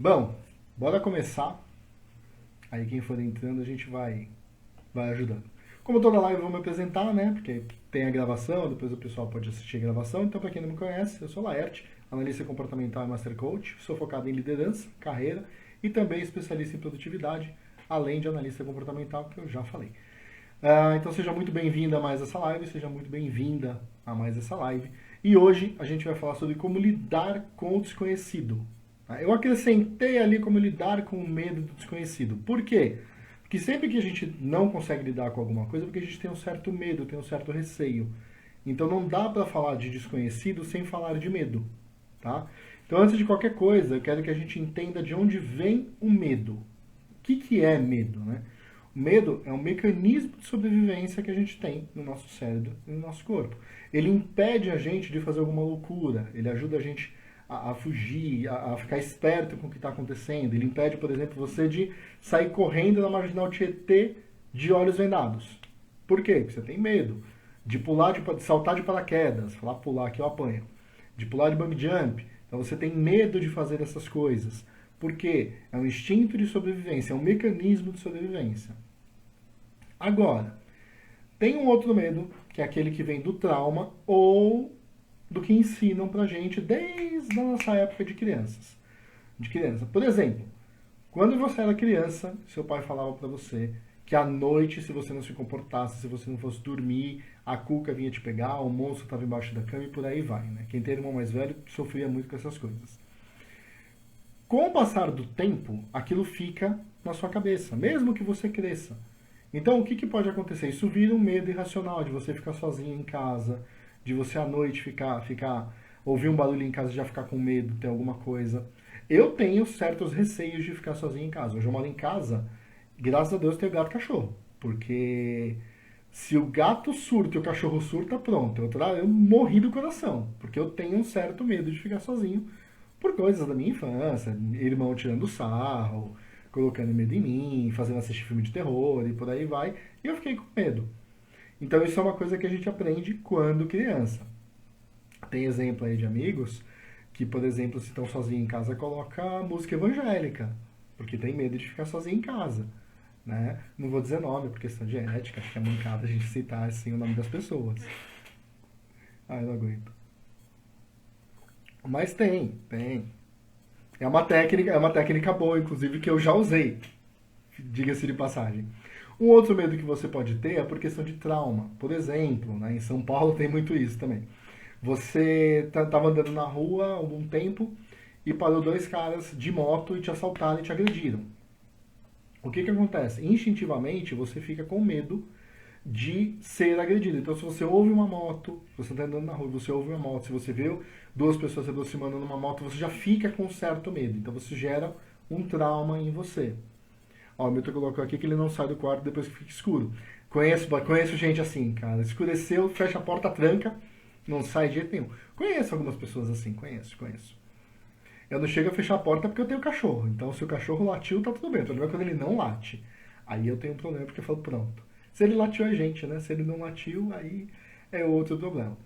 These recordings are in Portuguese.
Bom, bora começar. Aí quem for entrando a gente vai ajudando. Como toda live eu vou me apresentar, né? Porque tem a gravação, depois o pessoal pode assistir a gravação. Então, para quem não me conhece, eu sou Laerte, analista comportamental e Master Coach. Sou focado em liderança, carreira e também especialista em produtividade, além de analista comportamental, que eu já falei. Então seja muito bem-vinda a mais essa live, seja muito bem-vinda a mais essa live. E hoje a gente vai falar sobre como lidar com o desconhecido. Eu acrescentei ali como lidar com o medo do desconhecido. Por quê? Porque sempre que a gente não consegue lidar com alguma coisa, é porque a gente tem um certo medo, tem um certo receio. Então não dá para falar de desconhecido sem falar de medo, tá? Então antes de qualquer coisa, eu quero que a gente entenda de onde vem o medo. O que é medo, né? O medo é um mecanismo de sobrevivência que a gente tem no nosso cérebro e no nosso corpo. Ele impede a gente de fazer alguma loucura, ele ajuda a gente a fugir, a ficar esperto com o que está acontecendo. Ele impede, por exemplo, você de sair correndo na marginal Tietê de olhos vendados. Por quê? Porque você tem medo. De pular, de saltar de paraquedas, falar pular que eu apanho. De pular de bungee jump. Então você tem medo de fazer essas coisas. Por quê? É um instinto de sobrevivência, é um mecanismo de sobrevivência. Agora, tem um outro medo, que é aquele que vem do trauma ou do que ensinam pra gente desde a nossa época de crianças. De criança. Por exemplo, quando você era criança, seu pai falava pra você que à noite, se você não se comportasse, se você não fosse dormir, a cuca vinha te pegar, o monstro estava embaixo da cama e por aí vai, né? Quem tem irmão mais velho sofria muito com essas coisas. Com o passar do tempo, aquilo fica na sua cabeça, mesmo que você cresça. Então, o que pode acontecer? Isso vira um medo irracional de você ficar sozinho em casa, de você à noite ouvir um barulho em casa e já ficar com medo, ter alguma coisa. Eu tenho certos receios de ficar sozinho em casa. Hoje eu moro em casa, graças a Deus tenho gato e cachorro, porque se o gato surta e o cachorro surta, pronto, eu morri do coração, porque eu tenho um certo medo de ficar sozinho por coisas da minha infância, irmão tirando sarro, colocando medo em mim, fazendo assistir filme de terror e por aí vai, e eu fiquei com medo. Então isso é uma coisa que a gente aprende quando criança. Tem exemplo aí de amigos que, por exemplo, se estão sozinhos em casa, coloca música evangélica, porque tem medo de ficar sozinho em casa. Né? Não vou dizer nome por questão de ética, acho que é mancada a gente citar assim o nome das pessoas. Ah, eu não aguento. Mas tem. É uma técnica boa, inclusive, que eu já usei, diga-se de passagem. Um outro medo que você pode ter é por questão de trauma. Por exemplo, né, em São Paulo tem muito isso também. Você estava andando na rua há algum tempo e parou dois caras de moto e te assaltaram e te agrediram. O que acontece? Instintivamente você fica com medo de ser agredido. Então, se você ouve uma moto, se você está andando na rua, você ouve uma moto, se você vê duas pessoas se aproximando numa moto, você já fica com um certo medo. Então, você gera um trauma em você. Ó, o Milton colocou aqui que ele não sai do quarto depois que fica escuro. Conheço gente assim, cara. Escureceu, fecha a porta, tranca, não sai de jeito nenhum. Conheço algumas pessoas assim, conheço. Eu não chego a fechar a porta porque eu tenho cachorro. Então, se o cachorro latiu, tá tudo bem. O problema é quando ele não late. Aí eu tenho um problema porque eu falo, pronto. Se ele latiu, é gente, né? Se ele não latiu, aí é outro problema.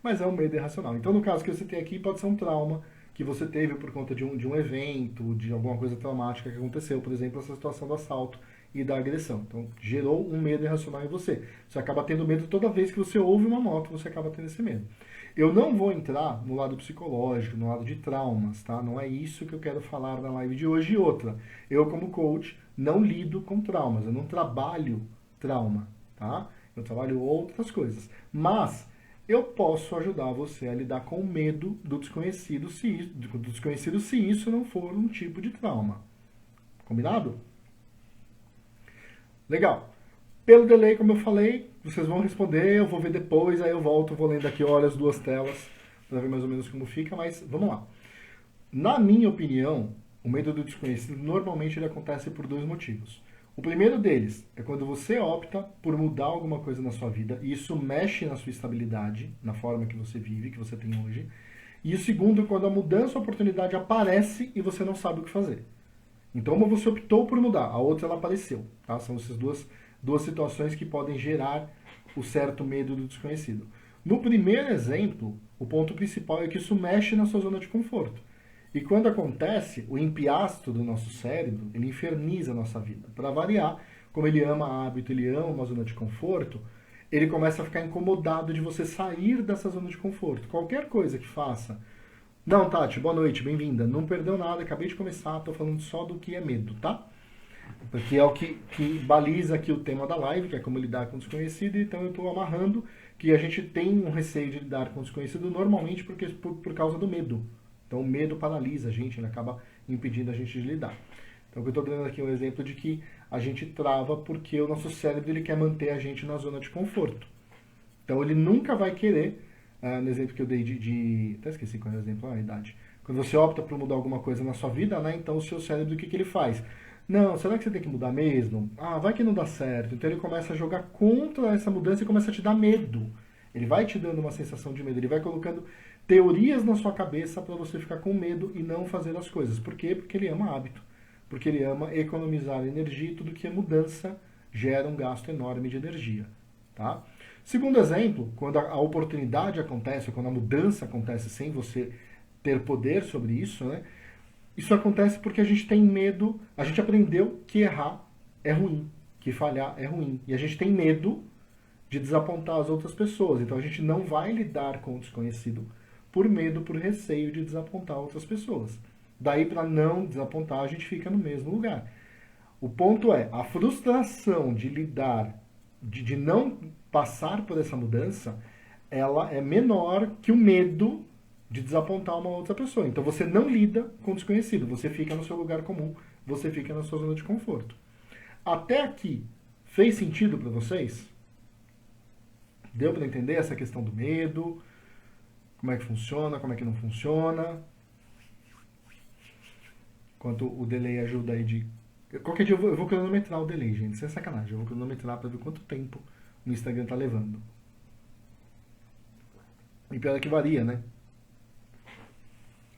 Mas é um medo irracional. Então, no caso que você tem aqui, pode ser um trauma que você teve por conta de um evento, de alguma coisa traumática que aconteceu. Por exemplo, essa situação do assalto e da agressão. Então, gerou um medo irracional em você. Você acaba tendo medo toda vez que você ouve uma moto, você acaba tendo esse medo. Eu não vou entrar no lado psicológico, no lado de traumas, tá? Não é isso que eu quero falar na live de hoje. E outra, eu como coach não lido com traumas, eu não trabalho trauma, tá? Eu trabalho outras coisas. Mas eu posso ajudar você a lidar com o medo do desconhecido se isso não for um tipo de trauma. Combinado? Legal. Pelo delay, como eu falei, vocês vão responder, eu vou ver depois, aí eu volto, vou lendo aqui, olha as duas telas, para ver mais ou menos como fica, mas vamos lá. Na minha opinião, o medo do desconhecido normalmente ele acontece por dois motivos. O primeiro deles é quando você opta por mudar alguma coisa na sua vida e isso mexe na sua estabilidade, na forma que você vive, que você tem hoje. E o segundo é quando a mudança, a oportunidade aparece e você não sabe o que fazer. Então, uma você optou por mudar, a outra ela apareceu. Tá? São essas duas situações que podem gerar o certo medo do desconhecido. No primeiro exemplo, o ponto principal é que isso mexe na sua zona de conforto. E quando acontece, o empiastro do nosso cérebro, ele inferniza a nossa vida. Para variar, como ele ama hábito, ele ama uma zona de conforto, ele começa a ficar incomodado de você sair dessa zona de conforto. Qualquer coisa que faça. Não, Tati, boa noite, bem-vinda. Não perdeu nada, acabei de começar, tô falando só do que é medo, tá? Porque é o que baliza aqui o tema da live, que é como lidar com o desconhecido, então eu estou amarrando que a gente tem um receio de lidar com o desconhecido normalmente por causa do medo. Então o medo paralisa a gente, ele acaba impedindo a gente de lidar. Então eu estou dando aqui um exemplo de que a gente trava porque o nosso cérebro ele quer manter a gente na zona de conforto. Então ele nunca vai querer, no exemplo que eu dei até esqueci qual é o exemplo, a idade. Quando você opta por mudar alguma coisa na sua vida, né, então o seu cérebro, o que ele faz? Não, será que você tem que mudar mesmo? Ah, vai que não dá certo. Então ele começa a jogar contra essa mudança e começa a te dar medo. Ele vai te dando uma sensação de medo, ele vai colocando teorias na sua cabeça para você ficar com medo e não fazer as coisas. Por quê? Porque ele ama hábito. Porque ele ama economizar energia e tudo que é mudança gera um gasto enorme de energia. Tá? Segundo exemplo, quando a oportunidade acontece, quando a mudança acontece sem você ter poder sobre isso, né? Isso acontece porque a gente tem medo, a gente aprendeu que errar é ruim, que falhar é ruim. E a gente tem medo de desapontar as outras pessoas. Então a gente não vai lidar com o desconhecido por medo, por receio de desapontar outras pessoas. Daí, para não desapontar, a gente fica no mesmo lugar. O ponto é, a frustração de lidar, de não passar por essa mudança, ela é menor que o medo de desapontar uma outra pessoa. Então você não lida com o desconhecido, você fica no seu lugar comum, você fica na sua zona de conforto. Até aqui, fez sentido para vocês? Deu para entender essa questão do medo? Como é que funciona, como é que não funciona? Enquanto o delay ajuda aí de... Qualquer dia eu vou cronometrar o delay, gente, sem sacanagem. Eu vou cronometrar para ver quanto tempo o Instagram tá levando. E pior é que varia, né?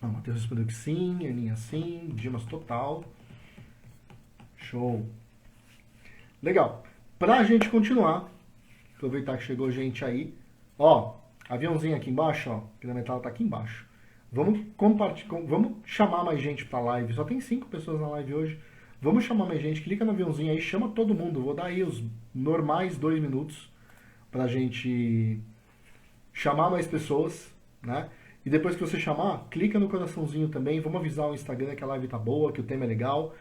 O Matheus respondeu que sim, Aninha sim, Dimas total. Show. Legal. Pra gente continuar, aproveitar que chegou gente aí, ó, aviãozinho aqui embaixo, ó, a metal tá aqui embaixo. Vamos vamos chamar mais gente pra live. Só tem 5 pessoas na live hoje. Vamos chamar mais gente, clica no aviãozinho aí, chama todo mundo. Vou dar aí os normais 2 minutos pra gente chamar mais pessoas, né? E depois que você chamar, clica no coraçãozinho também. Vamos avisar o Instagram que a live tá boa, que o tema é legal,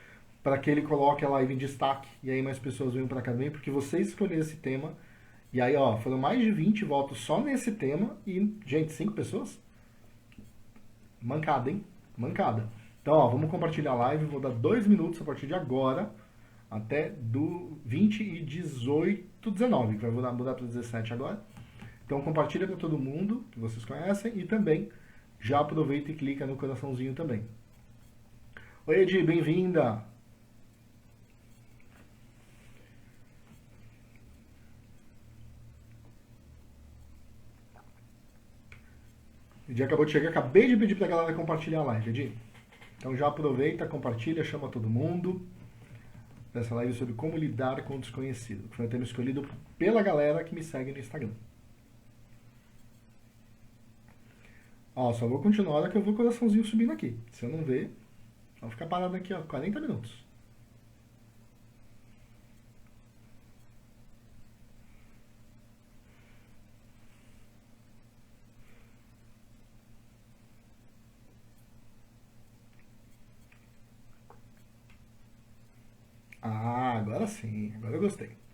para que ele coloque a live em destaque e aí mais pessoas venham para cá também, porque vocês escolheram esse tema. E aí, ó, foram mais de 20 votos só nesse tema e, gente, 5 pessoas? Mancada, hein? Mancada. Então, ó, vamos compartilhar a live. Vou dar 2 minutos a partir de agora até do 20 e 18, 19, que vai mudar para 17 agora. Então compartilha para todo mundo que vocês conhecem e também já aproveita e clica no coraçãozinho também. Oi, Edi, bem-vinda! Edi acabou de chegar, acabei de pedir para a galera compartilhar a live, Edi. Então já aproveita, compartilha, chama todo mundo. Essa live sobre como lidar com o desconhecido, que foi o tema escolhido pela galera que me segue no Instagram. Ó, só vou continuar a hora que eu vou com o coraçãozinho subindo aqui. Se eu não ver, vou ficar parado aqui, ó, 40 minutos. Ah, agora sim, agora eu gostei.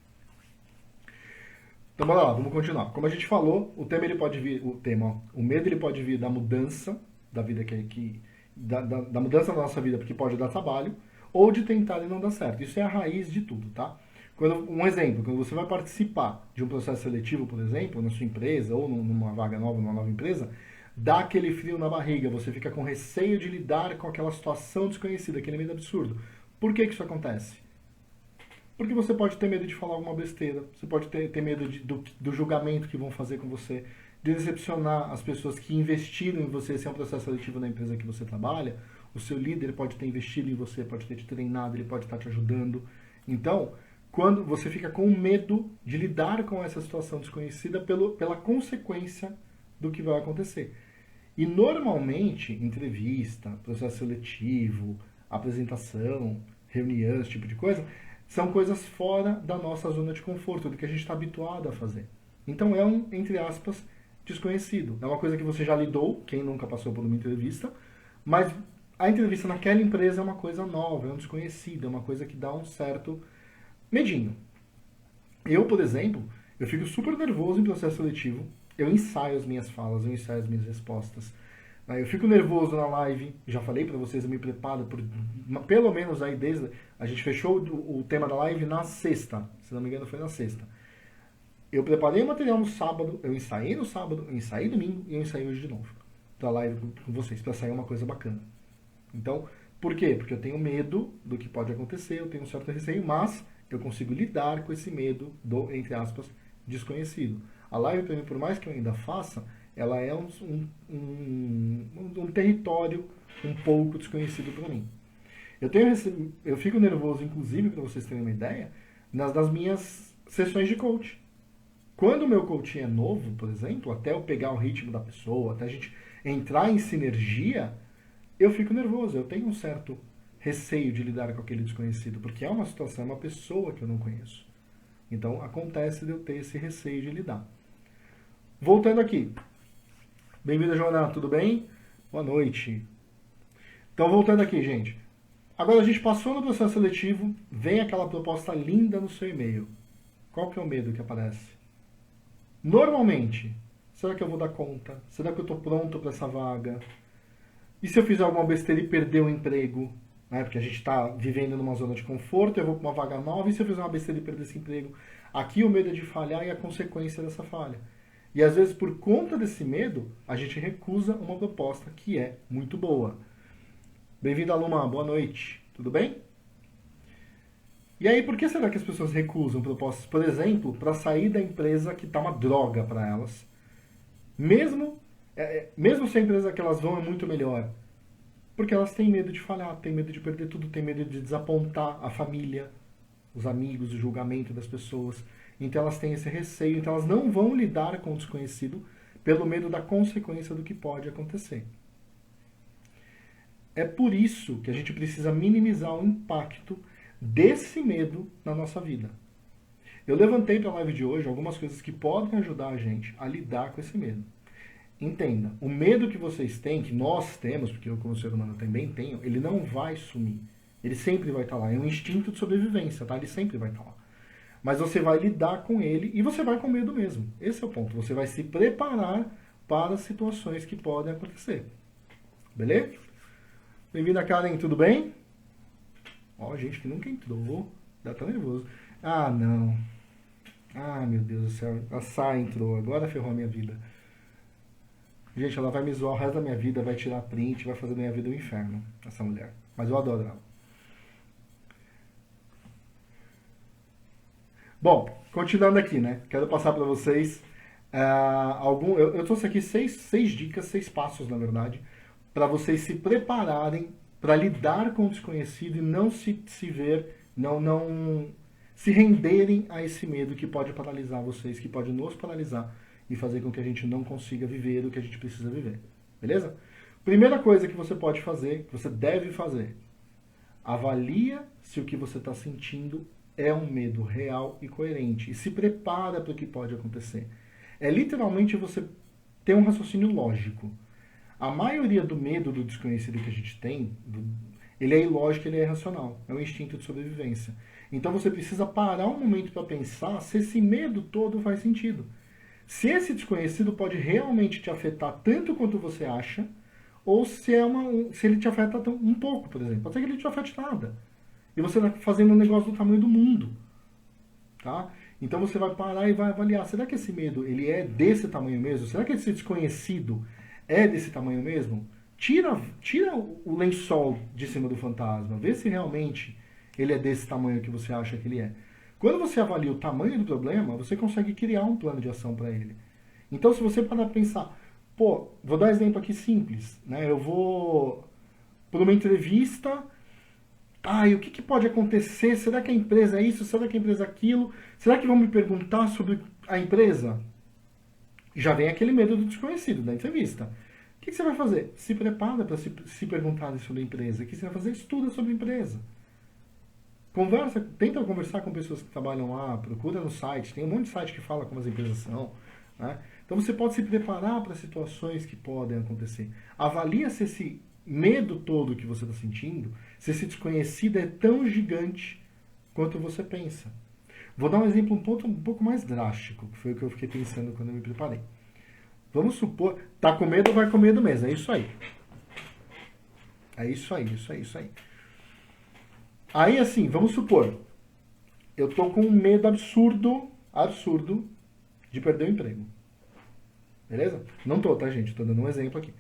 Então bora lá, vamos continuar. Como a gente falou, o tema ele pode vir, o medo ele pode vir da mudança da vida da mudança da nossa vida, porque pode dar trabalho, ou de tentar e não dar certo. Isso é a raiz de tudo, tá? Um exemplo, quando você vai participar de um processo seletivo, por exemplo, na sua empresa ou numa vaga nova, numa nova empresa, dá aquele frio na barriga, você fica com receio de lidar com aquela situação desconhecida, aquele medo absurdo. Por que isso acontece? Porque você pode ter medo de falar alguma besteira, você pode ter medo do julgamento que vão fazer com você, de decepcionar as pessoas que investiram em você, se é um processo seletivo na empresa que você trabalha, o seu líder pode ter investido em você, pode ter te treinado, ele pode estar te ajudando. Então, quando você fica com medo de lidar com essa situação desconhecida pela consequência do que vai acontecer. E normalmente, entrevista, processo seletivo, apresentação, reunião, esse tipo de coisa, são coisas fora da nossa zona de conforto, do que a gente está habituado a fazer. Então é um, entre aspas, desconhecido. É uma coisa que você já lidou, quem nunca passou por uma entrevista, mas a entrevista naquela empresa é uma coisa nova, é um desconhecido, é uma coisa que dá um certo medinho. Eu, por exemplo, eu fico super nervoso em processo seletivo, eu ensaio as minhas falas, eu ensaio as minhas respostas. Eu fico nervoso na live, já falei pra vocês, eu me preparo por pelo menos aí desde a gente fechou o tema da live na sexta, se não me engano foi na sexta. Eu preparei o material no sábado, eu ensaiei no sábado, eu ensaiei domingo e eu ensaiei hoje de novo pra live com vocês, pra sair uma coisa bacana. Então, por quê? Porque eu tenho medo do que pode acontecer, eu tenho um certo receio, mas eu consigo lidar com esse medo do, entre aspas, desconhecido. A live, para mim, por mais que eu ainda faça, ela é um território um pouco desconhecido para mim. Eu fico nervoso, inclusive, para vocês terem uma ideia, das minhas sessões de coach. Quando o meu coaching é novo, por exemplo, até eu pegar o ritmo da pessoa, até a gente entrar em sinergia, eu fico nervoso, eu tenho um certo receio de lidar com aquele desconhecido, porque é uma situação, é uma pessoa que eu não conheço. Então acontece de eu ter esse receio de lidar. Voltando aqui. Bem-vinda, Joana, tudo bem? Boa noite. Então, voltando aqui, gente. Agora a gente passou no processo seletivo, vem aquela proposta linda no seu e-mail. Qual que é o medo que aparece? Normalmente, será que eu vou dar conta? Será que eu estou pronto para essa vaga? E se eu fizer alguma besteira e perder o emprego? Né? Porque a gente está vivendo numa zona de conforto, eu vou para uma vaga nova, e se eu fizer uma besteira e perder esse emprego? Aqui o medo é de falhar e a consequência dessa falha. E às vezes, por conta desse medo, a gente recusa uma proposta que é muito boa. Bem-vindo, Aluma, boa noite. Tudo bem? E aí, por que será que as pessoas recusam propostas, por exemplo, para sair da empresa que está uma droga para elas? Mesmo se a empresa que elas vão é muito melhor. Porque elas têm medo de falhar, têm medo de perder tudo, têm medo de desapontar a família, os amigos, o julgamento das pessoas. Então elas têm esse receio, então elas não vão lidar com o desconhecido pelo medo da consequência do que pode acontecer. É por isso que a gente precisa minimizar o impacto desse medo na nossa vida. Eu levantei para a live de hoje algumas coisas que podem ajudar a gente a lidar com esse medo. Entenda, o medo que vocês têm, que nós temos, porque eu como ser humano também tenho, ele não vai sumir. Ele sempre vai estar lá. É um instinto de sobrevivência, tá? Ele sempre vai estar lá. Mas você vai lidar com ele e você vai com medo mesmo. Esse é o ponto. Você vai se preparar para situações que podem acontecer. Beleza? Bem-vinda, Karen. Tudo bem? Ó, gente que nunca entrou. Dá tão nervoso. Ah, não. Ah, meu Deus do céu. A Sá entrou. Agora ferrou a minha vida. Gente, ela vai me zoar o resto da minha vida, vai tirar print, vai fazer da minha vida um inferno. Essa mulher. Mas eu adoro ela. Bom, continuando aqui, né? Quero passar para vocês eu trouxe aqui seis dicas, 6 passos, na verdade, para vocês se prepararem para lidar com o desconhecido e não se ver, não se renderem a esse medo que pode paralisar vocês, que pode nos paralisar e fazer com que a gente não consiga viver o que a gente precisa viver. Beleza? Primeira coisa que você pode fazer, que você deve fazer, avalia se o que você está sentindo é um medo real e coerente. E se prepara para o que pode acontecer. É literalmente você ter um raciocínio lógico. A maioria do medo do desconhecido que a gente tem, ele é ilógico, ele é irracional. É um instinto de sobrevivência. Então você precisa parar um momento para pensar se esse medo todo faz sentido. Se esse desconhecido pode realmente te afetar tanto quanto você acha, ou se ele te afeta um pouco, por exemplo. Pode ser que ele não te afete nada. E você está fazendo um negócio do tamanho do mundo. Tá? Então você vai parar e vai avaliar. Será que esse medo ele é desse tamanho mesmo? Será que esse desconhecido é desse tamanho mesmo? Tira o lençol de cima do fantasma. Vê se realmente ele é desse tamanho que você acha que ele é. Quando você avalia o tamanho do problema, você consegue criar um plano de ação para ele. Então se você parar para pensar, vou dar um exemplo aqui simples. Né? Eu vou para uma entrevista... e o que pode acontecer? Será que a empresa é isso? Será que a empresa é aquilo? Será que vão me perguntar sobre a empresa? Já vem aquele medo do desconhecido, da entrevista. O que você vai fazer? Se prepara para se perguntarem sobre a empresa. O que você vai fazer? Estuda sobre a empresa. Conversa, tenta conversar com pessoas que trabalham lá, procura no site, tem um monte de site que fala como as empresas são, né? Então você pode se preparar para situações que podem acontecer. Avalia se esse medo todo que você está sentindo, se esse desconhecido é tão gigante quanto você pensa. Vou dar um exemplo um pouco mais drástico, que foi o que eu fiquei pensando quando eu me preparei. Vamos supor, tá com medo, vai com medo mesmo, é isso aí. É isso aí, isso aí. Aí assim, vamos supor, eu tô com um medo absurdo de perder o emprego. Beleza? Não tô, tá, gente? Tô dando um exemplo aqui.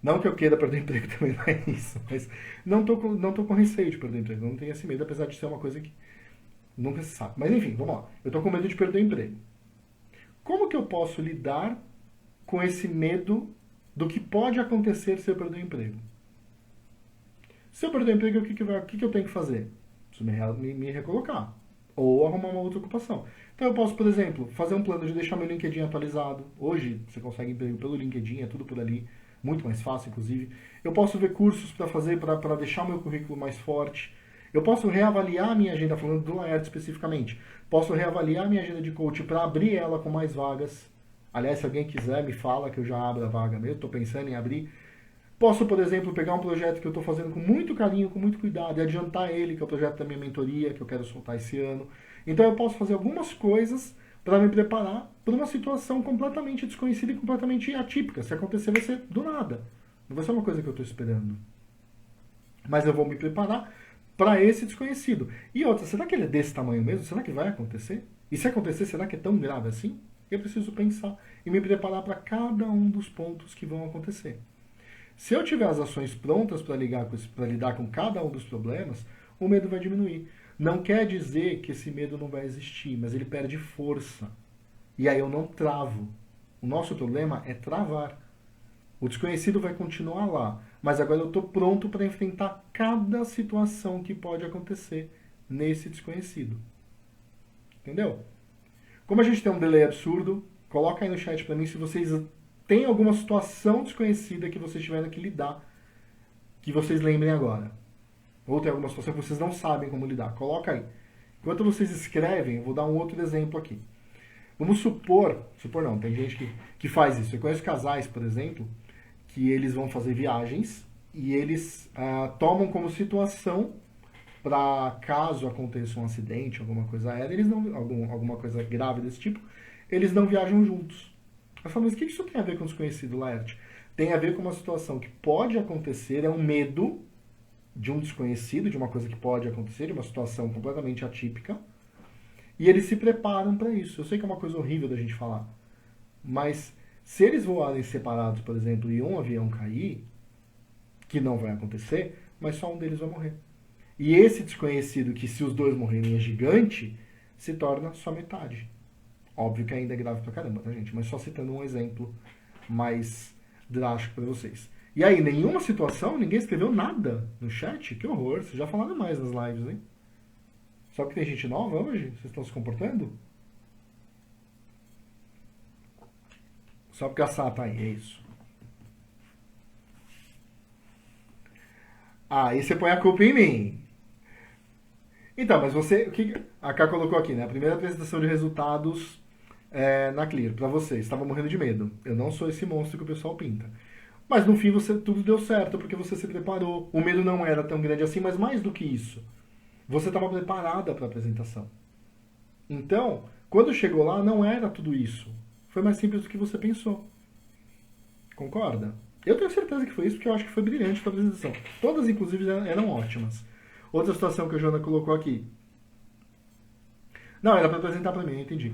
Não que eu queira perder o emprego também, não é isso. Mas não tô com receio de perder o emprego. Não tenho esse medo, apesar de ser uma coisa que nunca se sabe. Mas enfim, vamos lá. Eu tô com medo de perder o emprego. Como que eu posso lidar com esse medo do que pode acontecer se eu perder o emprego? Se eu perder o emprego, o que eu tenho que fazer? Preciso me recolocar. Ou arrumar uma outra ocupação. Então eu posso, por exemplo, fazer um plano de deixar meu LinkedIn atualizado. Hoje você consegue emprego pelo LinkedIn, é tudo por ali. Muito mais fácil, inclusive. Eu posso ver cursos para fazer, para deixar o meu currículo mais forte. Eu posso reavaliar a minha agenda, falando do Laerte especificamente. Posso reavaliar a minha agenda de coach para abrir ela com mais vagas. Aliás, se alguém quiser, me fala que eu já abro a vaga mesmo. Estou pensando em abrir. Posso, por exemplo, pegar um projeto que eu estou fazendo com muito carinho, com muito cuidado, e adiantar ele, que é o projeto da minha mentoria, que eu quero soltar esse ano. Então eu posso fazer algumas coisas para me preparar para uma situação completamente desconhecida e completamente atípica. Se acontecer, vai ser do nada. Não vai ser uma coisa que eu estou esperando. Mas eu vou me preparar para esse desconhecido. E outra, será que ele é desse tamanho mesmo? Será que vai acontecer? E se acontecer, será que é tão grave assim? Eu preciso pensar e me preparar para cada um dos pontos que vão acontecer. Se eu tiver as ações prontas para lidar com cada um dos problemas, o medo vai diminuir. Não quer dizer que esse medo não vai existir, mas ele perde força. E aí eu não travo. O nosso problema é travar. O desconhecido vai continuar lá, mas agora eu estou pronto para enfrentar cada situação que pode acontecer nesse desconhecido. Entendeu? Como a gente tem um delay absurdo, coloca aí no chat para mim se vocês têm alguma situação desconhecida que vocês tiveram que lidar, que vocês lembrem agora. Ou tem alguma situação que vocês não sabem como lidar. Coloca aí. Enquanto vocês escrevem, eu vou dar um outro exemplo aqui. Vamos supor não, tem gente que faz isso. Eu conheço casais, por exemplo, que eles vão fazer viagens e eles tomam como situação para caso aconteça um acidente, alguma coisa aérea, eles não, alguma coisa grave desse tipo, eles não viajam juntos. Eu falo, mas o que isso tem a ver com o desconhecido, Laerte? Tem a ver com uma situação que pode acontecer, é um medo de um desconhecido, de uma coisa que pode acontecer, de uma situação completamente atípica, e eles se preparam para isso. Eu sei que é uma coisa horrível da gente falar, mas se eles voarem separados, por exemplo, e um avião cair, que não vai acontecer, mas só um deles vai morrer. E esse desconhecido, que se os dois morrerem é gigante, se torna só metade. Óbvio que ainda é grave pra caramba, tá, gente? Mas só citando um exemplo mais drástico para vocês. E aí, nenhuma situação, ninguém escreveu nada no chat? Que horror, vocês já falaram mais nas lives, hein? Só que tem gente nova hoje? Vocês estão se comportando? Só porque a Sá tá aí, é isso. Aí você põe a culpa em mim. Então, mas você... O que a Ká colocou aqui, né? A primeira apresentação de resultados na Clear, pra vocês. Estava morrendo de medo. Eu não sou esse monstro que o pessoal pinta. Mas no fim tudo deu certo, porque você se preparou. O medo não era tão grande assim, mas mais do que isso. Você estava preparada para a apresentação. Então, quando chegou lá, não era tudo isso. Foi mais simples do que você pensou. Concorda? Eu tenho certeza que foi isso, porque eu acho que foi brilhante a apresentação. Todas, inclusive, eram ótimas. Outra situação que a Joana colocou aqui. Não, era para apresentar para mim, eu entendi.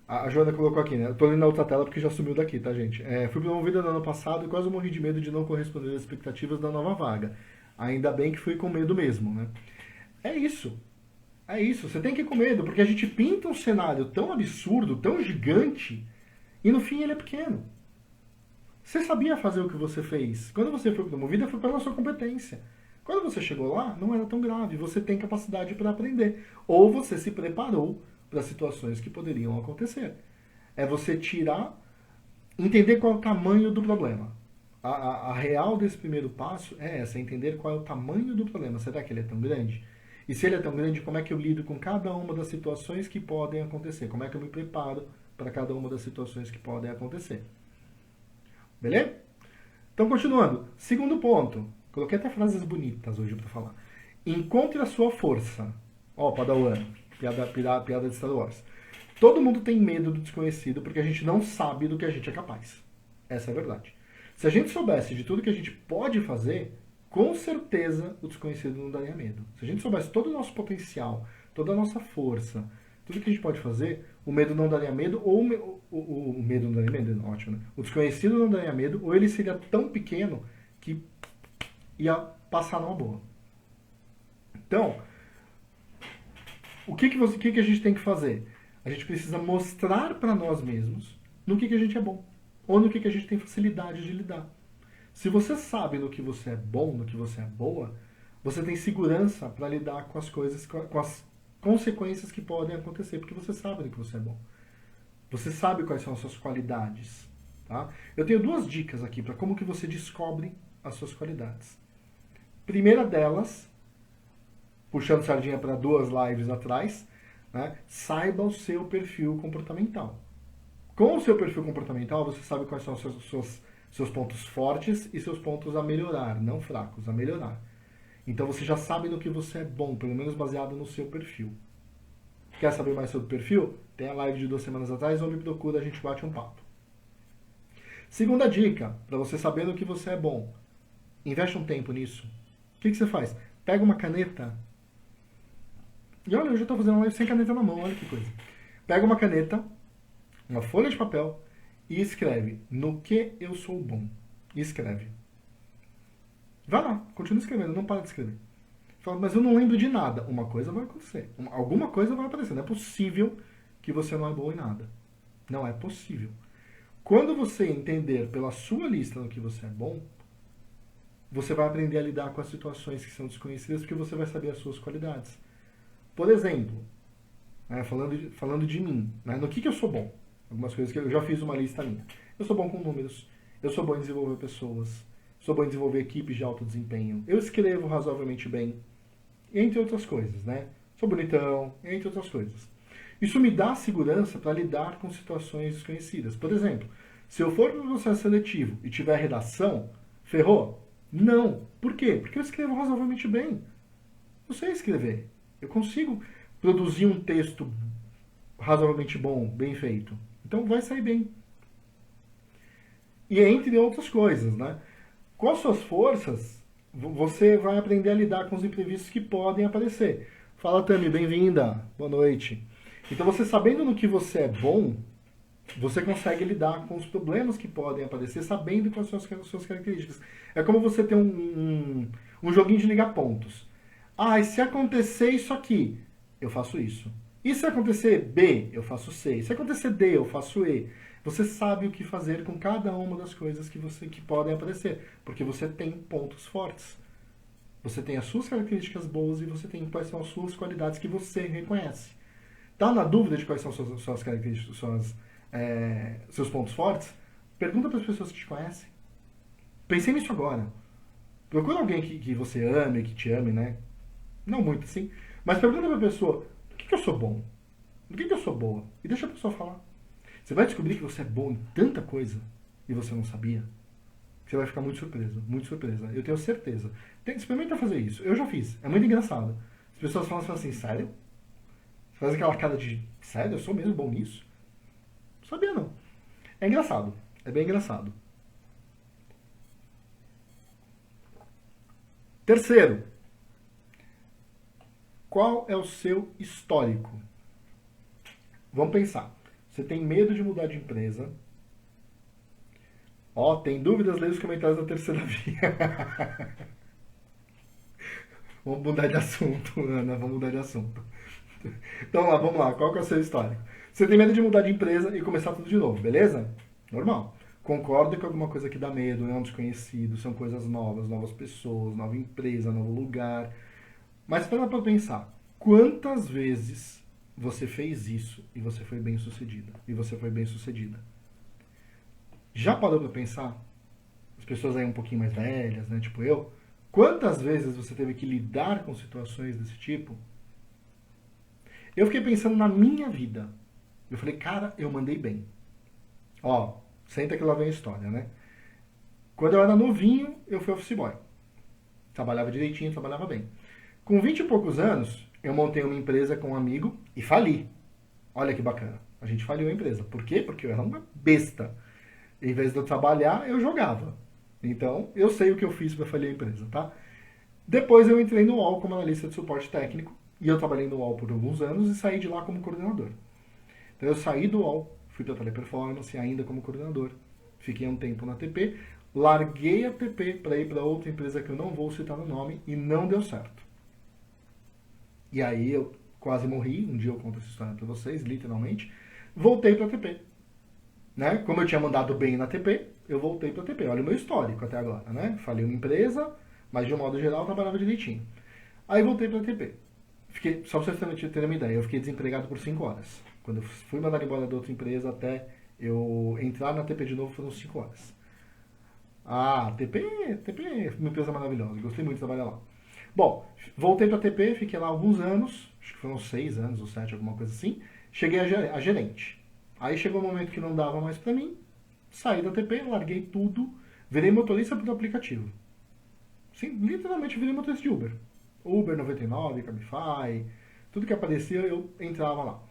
A Joana colocou aqui, né? Eu tô lendo na outra tela porque já sumiu daqui, tá, gente? Fui promovida no ano passado e quase morri de medo de não corresponder às expectativas da nova vaga. Ainda bem que fui com medo mesmo, né? É isso. É isso. Você tem que ir com medo, porque a gente pinta um cenário tão absurdo, tão gigante, e no fim ele é pequeno. Você sabia fazer o que você fez. Quando você foi promovida, foi pela sua competência. Quando você chegou lá, não era tão grave. Você tem capacidade para aprender. Ou você se preparou para situações que poderiam acontecer. É você tirar Entender qual é o tamanho do problema. A real desse primeiro passo é essa, é entender qual é o tamanho do problema. Será que ele é tão grande? E se ele é tão grande, como é que eu lido com cada uma das situações que podem acontecer? Como é que eu me preparo para cada uma das situações que podem acontecer? Beleza? Então, continuando. Segundo ponto. Coloquei até frases bonitas hoje para falar. Encontre a sua força. Ó, Padawan. Piada de Star Wars. Todo mundo tem medo do desconhecido porque a gente não sabe do que a gente é capaz. Essa é a verdade. Se a gente soubesse de tudo que a gente pode fazer, com certeza o desconhecido não daria medo. Se a gente soubesse todo o nosso potencial, toda a nossa força, tudo que a gente pode fazer, o medo não daria medo, ou o medo não daria medo, ótimo, né? O desconhecido não daria medo, ou ele seria tão pequeno que ia passar numa boa. Então, o que a gente tem que fazer? A gente precisa mostrar para nós mesmos no que a gente é bom, ou no que a gente tem facilidade de lidar. Se você sabe no que você é bom, no que você é boa, você tem segurança para lidar com as coisas, com as consequências que podem acontecer, porque você sabe no que você é bom. Você sabe quais são as suas qualidades. Tá? Eu tenho duas dicas aqui para como que você descobre as suas qualidades. Primeira delas, puxando sardinha para 2 lives atrás, né? Saiba o seu perfil comportamental. Com o seu perfil comportamental, você sabe quais são os seus pontos fortes e seus pontos a melhorar, não fracos, a melhorar. Então você já sabe no que você é bom, pelo menos baseado no seu perfil. Quer saber mais sobre o perfil? Tem a live de 2 semanas atrás, ou me procura, a gente bate um papo. Segunda dica, para você saber no que você é bom. Investe um tempo nisso. O que você faz? Pega uma caneta. E olha, eu já estou fazendo uma live sem caneta na mão, olha que coisa. Pega uma caneta, uma folha de papel e escreve no que eu sou bom. E escreve. Vai lá, continua escrevendo, não para de escrever. Fala, mas eu não lembro de nada. Uma coisa vai acontecer. Alguma coisa vai aparecer. Não é possível que você não é bom em nada. Não é possível. Quando você entender pela sua lista no que você é bom, você vai aprender a lidar com as situações que são desconhecidas, porque você vai saber as suas qualidades. Por exemplo, né, falando de mim, né, no que eu sou bom? Algumas coisas que eu já fiz uma lista minha. Eu sou bom com números, eu sou bom em desenvolver pessoas, sou bom em desenvolver equipes de alto desempenho, eu escrevo razoavelmente bem, entre outras coisas, né? Sou bonitão, entre outras coisas. Isso me dá segurança para lidar com situações desconhecidas. Por exemplo, se eu for para um processo seletivo e tiver redação, ferrou? Não. Por quê? Porque eu escrevo razoavelmente bem. Eu sei escrever. Eu consigo produzir um texto razoavelmente bom, bem feito. Então vai sair bem. E entre outras coisas, né? Com as suas forças, você vai aprender a lidar com os imprevistos que podem aparecer. Fala, Tami, bem-vinda. Boa noite. Então, você sabendo no que você é bom, você consegue lidar com os problemas que podem aparecer, sabendo quais são as suas características. É como você ter um joguinho de ligar pontos. Ah, e se acontecer isso aqui, eu faço isso. E se acontecer B, eu faço C. E se acontecer D, eu faço E. Você sabe o que fazer com cada uma das coisas que podem aparecer, porque você tem pontos fortes. Você tem as suas características boas e você tem quais são as suas qualidades que você reconhece. Tá na dúvida de quais são suas características, seus pontos fortes? Pergunta para as pessoas que te conhecem. Pensei nisso agora. Procura alguém que você ame, que te ame, né? Não muito assim. Mas pergunta para a pessoa, no que eu sou bom? No que eu sou boa? E deixa a pessoa falar. Você vai descobrir que você é bom em tanta coisa e você não sabia. Você vai ficar muito surpreso, muito surpresa. Eu tenho certeza. Experimenta fazer isso. Eu já fiz. É muito engraçado. As pessoas falam assim, sério? Você faz aquela cara de, sério? Eu sou mesmo bom nisso? Não sabia não. É engraçado. É bem engraçado. Terceiro. Qual é o seu histórico? Vamos pensar. Você tem medo de mudar de empresa. Ó, tem dúvidas? Leia os comentários da terceira via. Vamos mudar de assunto, Ana. Vamos mudar de assunto. Então vamos lá. Qual que é o seu histórico? Você tem medo de mudar de empresa e começar tudo de novo, beleza? Normal. Concordo que alguma coisa que dá medo, é um desconhecido, são coisas novas, novas pessoas, nova empresa, novo lugar. Mas para pensar, quantas vezes você fez isso e você foi bem sucedida? E você foi bem sucedida? Já parou pra pensar? As pessoas aí um pouquinho mais velhas, né? Tipo eu. Quantas vezes você teve que lidar com situações desse tipo? Eu fiquei pensando na minha vida. Eu falei, cara, eu mandei bem. Ó, senta que lá vem a história, né? Quando eu era novinho, eu fui office boy. Trabalhava direitinho, trabalhava bem. Com 20 e poucos anos, eu montei uma empresa com um amigo e fali. Olha que bacana. A gente faliu a empresa. Por quê? Porque eu era uma besta. Em vez de eu trabalhar, eu jogava. Então, eu sei o que eu fiz para falir a empresa, tá? Depois eu entrei no UOL como analista de suporte técnico. E eu trabalhei no UOL por alguns anos e saí de lá como coordenador. Então eu saí do UOL, fui para Teleperformance ainda como coordenador. Fiquei um tempo na TP, larguei a TP para ir para outra empresa que eu não vou citar no nome e não deu certo. E aí eu quase morri, um dia eu conto essa história para vocês, literalmente. Voltei para a TP. Né? Como eu tinha mandado bem na TP, eu voltei para a TP. Olha o meu histórico até agora, né? Falei uma empresa, mas de um modo geral eu trabalhava direitinho. Aí voltei para a TP. Fiquei, só para vocês terem uma ideia, eu fiquei desempregado por 5 horas. Quando eu fui mandado embora da outra empresa até eu entrar na TP de novo foram 5 horas. Ah, TP é uma empresa maravilhosa, gostei muito de trabalhar lá. Bom, voltei para a TP, fiquei lá alguns anos, acho que foram 6 anos ou 7, alguma coisa assim. Cheguei a gerente. Aí chegou um momento que não dava mais para mim, saí da TP, larguei tudo, virei motorista do aplicativo. Sim, literalmente virei motorista de Uber. Uber 99, Cabify, tudo que aparecia eu entrava lá.